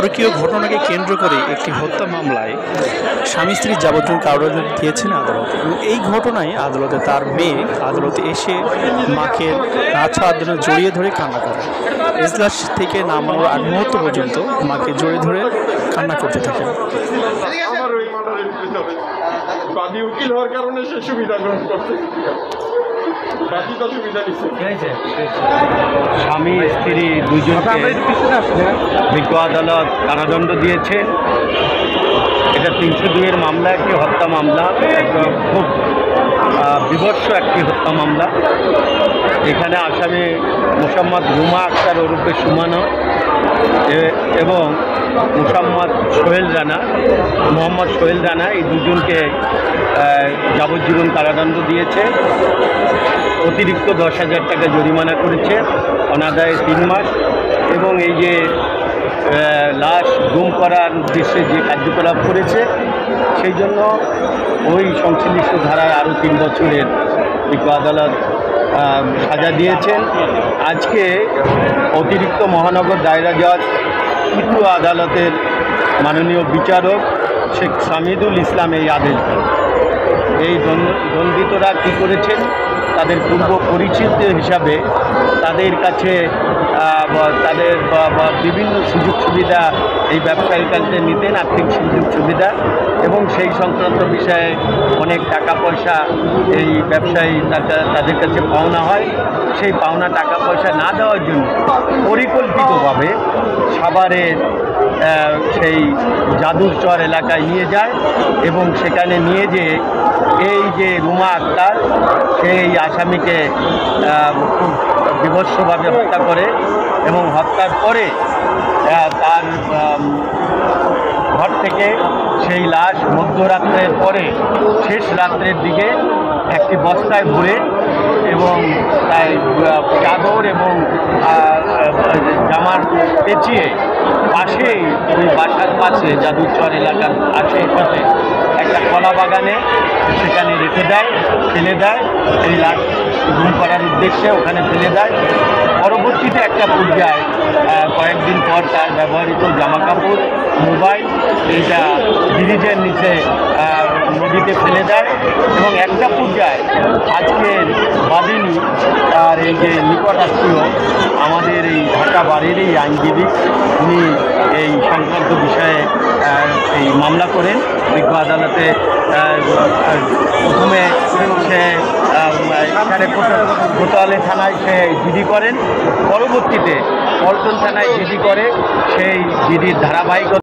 পরকীয় ঘটনাকে কেন্দ্র করে একটি হত্যা মামলায় স্বামী স্ত্রী যাবজ্জীবন কারাদণ্ড দিয়েছেন আদালত। এবং এই ঘটনায় আদালতে তার মেয়ে আদালতে এসে মাকে নাছা আন্দোলনে জড়িয়ে ধরে কান্না করে। এজলাস থেকে নামানোর আগ মুহূর্ত পর্যন্ত মাকে জড়িয়ে ধরে কান্না করতে থাকেন। উকিল হওয়ার কারণে সে সুবিধা গ্রহণ করছে। স্বামী স্ত্রী দুজনকে বিজ্ঞ আদালত কারাদণ্ড দিয়েছে। এটা 302-এর মামলা, একটি হত্যা মামলা, একটা খুব বিভৎস একটি হত্যা মামলা। এখানে আসামি মোসাম্মদ রুমা আক্তার ওরফে সুমানো এবং মোহাম্মদ সোহেল রানা এই দুজনকে যাবজ্জীবন কারাদণ্ড দিয়েছে। অতিরিক্ত 10,000 টাকা জরিমানা করেছে, অনাদায়ে 3 মাস। এবং এই যে লাশ গুম করার উদ্দেশ্যে যে কার্যকলাপ করেছে সেই জন্য ওই সংশ্লিষ্ট ধারায় আরও 3 বছরের বিজ্ঞ আদালত সাজা দিয়েছেন। আজকে অতিরিক্ত মহানগর দায়রা জজ উচ্চ আদালতের মাননীয় বিচারক শেখ সামিদুল ইসলাম এই আদেশ দেন। এই দণ্ডিতরা কী করেছেন, তাদের পূর্ব পরিচিত হিসাবে তাদের কাছে তাদের বিভিন্ন সুযোগ সুবিধা এই ব্যবসায়ীর কাছে নিতেন, আর্থিক সুযোগ সুবিধা, এবং সেই সংক্রান্ত বিষয়ে অনেক টাকা পয়সা এই ব্যবসায়ী তাদের কাছে পাওনা হয়। সেই পাওনা টাকা পয়সা না দেওয়ার জন্য পরিকল্পিতভাবে সাভারের সেই জাদুর চর এলাকায় নিয়ে যায় এবং সেখানে নিয়ে যেয়ে এই যে রুমা আক্তার সেই আসামিকে খুব বিভৎসভাবে হত্যা করে এবং হত্যার পরে তার ঘর থেকে সেই লাশ মধ্যরাত্রের পরে শেষ রাত্রের দিকে একটি বস্তায় ভরে এবং তাই চাদর এবং জামার পেঁচিয়ে পাশেই ওই বাসার পাশে জাদুরচর এলাকার আশেপাশে একটা কলা বাগানে সেখানে রেখে দেয়, ফেলে দেয়। এই লাশ গুম করার উদ্দেশ্যে ওখানে ফেলে দেয়। পরবর্তীতে একটা পর্যায়ে কয়েকদিন পর তার ব্যবহৃত জামাকাপড়, মোবাইল এইটা ব্রিজের নিচে নদীতে ফেলে দেয়। এবং একটা পর্যায়ে আজকের বাদিনী আর এই যে নিকট আত্মীয় আমাদের এই ঢাকা বাড়ির এই আইনজীবী, উনি এই সংক্রান্ত বিষয়ে এই মামলা করেন বিজ্ঞ আদালতে। প্রথমে সে এখানে কোতোয়ালি থানায় সে জিডি করেন, পরবর্তীতে পল্টন থানায় জিডি করে। সেই জিডির ধারাবাহিকতা